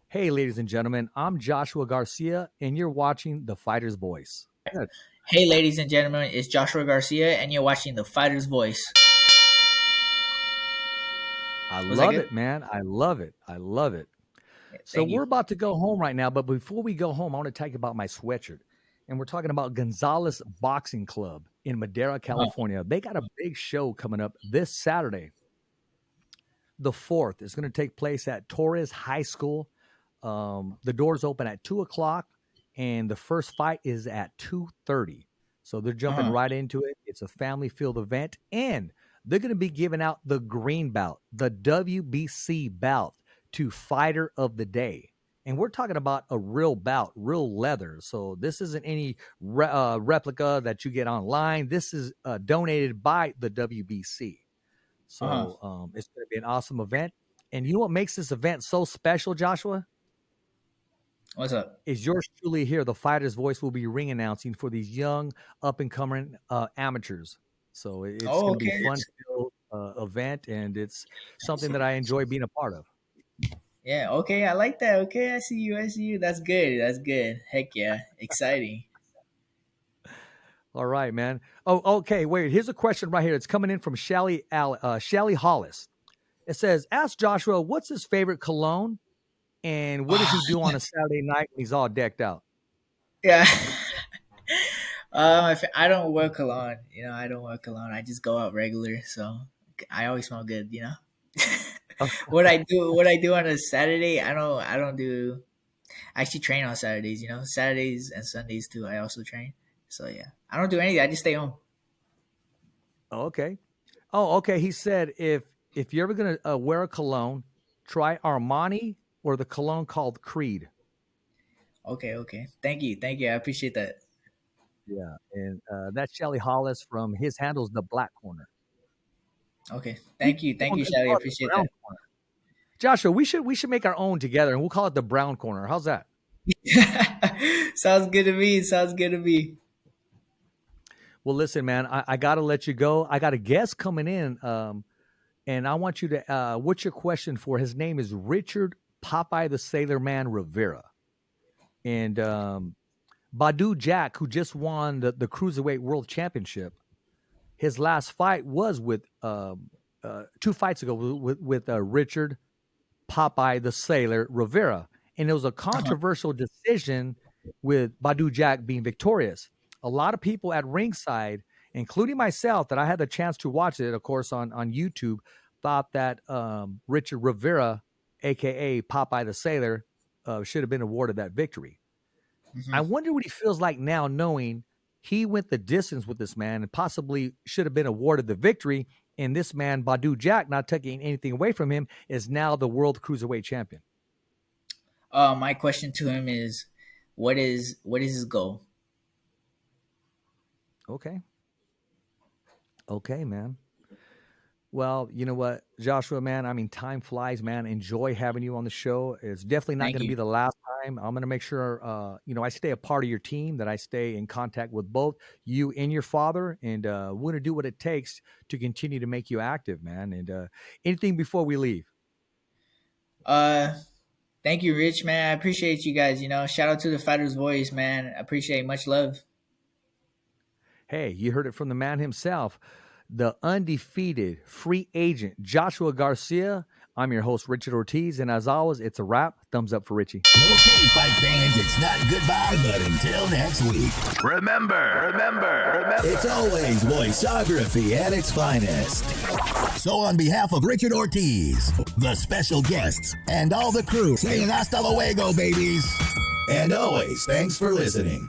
Hey, ladies and gentlemen, I'm Joshua Garcia, and you're watching The Fighter's Voice. Good. Hey, ladies and gentlemen, it's Joshua Garcia, and you're watching The Fighter's Voice. I Was that love good? it, man. I love it. I love it. Yeah, So thank you. we're about to go home right now, but before we go home, I want to tell you about my sweatshirt. And we're talking about Gonzalez Boxing Club in Madera, Uh-huh. California. They got a big show coming up this Saturday, the 4th. It's going to take place at Torres High School. The doors open at 2:00, and the first fight is at 2:30. So they're jumping Uh-huh. right into it. It's a family field event, and they're going to be giving out the green belt, the WBC belt, to Fighter of the Day. And we're talking about a real bout, real leather. So this isn't any replica that you get online. This is donated by the WBC. Uh-huh. So it's going to be an awesome event. And you know what makes this event so special, Joshua? What's up? Is yours truly here. The Fighter's Voice will be ring announcing for these young, up and coming amateurs. So it's Oh, going to be okay. fun event, and it's something that I enjoy being a part of. Yeah, okay. I like that. Okay, I see you. I see you. That's good. That's good. Heck yeah. Exciting. All right, man. Oh, okay. Wait, here's a question right here. It's coming in from Shelly Hollis. It says, "Ask Joshua what's his favorite cologne, and what does he do on a Saturday night when he's all decked out?" Yeah. I don't wear cologne. I don't wear cologne. I just go out regular, so I always smell good. What I do on a Saturday, I don't do. I actually train on Saturdays. Saturdays and Sundays too. I also train. So yeah, I don't do anything. I just stay home. Oh, okay. Oh, okay. He said if you're ever gonna wear a cologne, try Armani or the cologne called Creed. Okay, okay. Thank you, I appreciate that. Yeah, and that's Shelly Hollis from his handles, the Black Corner. Okay. We Thank you, should Shelly. I call it the appreciate Brown Corner. Joshua, we should make our own together, and we'll call it the Brown Corner. How's that? that. Sounds good to me. Sounds good to me. Well, listen, man, I got to let you go. I got a guest coming in, and I want you to, what's your question for? His name is Richard Popeye the Sailor Man Rivera. And Badu Jack, who just won the Cruiserweight World Championship, his last fight was with 2 fights ago with Richard Popeye the Sailor Rivera. And it was a controversial decision with Badu Jack being victorious. A lot of people at ringside, including myself, that I had the chance to watch it, of course, on YouTube, thought that Richard Rivera, a.k.a. Popeye the Sailor, should have been awarded that victory. I wonder what he feels like now knowing he went the distance with this man and possibly should have been awarded the victory, and this man, Badu Jack, not taking anything away from him, is now the World Cruiserweight Champion. My question to him is, what is his goal? Okay, man. Well, you know what, Joshua, man, I mean, time flies, man. Enjoy having you on the show. It's definitely not going to be the last time. I'm going to make sure, I stay a part of your team, that I stay in contact with both you and your father. And we're going to do what it takes to continue to make you active, man. And anything before we leave? Thank you, Rich, man. I appreciate you guys. Shout out to the Fighter's Voice, man. I appreciate much love. Hey, you heard it from the man himself, the undefeated free agent, Joshua Garcia. I'm your host, Richard Ortiz, and as always, it's a wrap. Thumbs up for Richie. Okay, fight fans, it's not goodbye, but until next week. Remember, it's always voiceography at its finest. So on behalf of Richard Ortiz, the special guests, and all the crew, saying hasta luego, babies. And always, thanks for listening.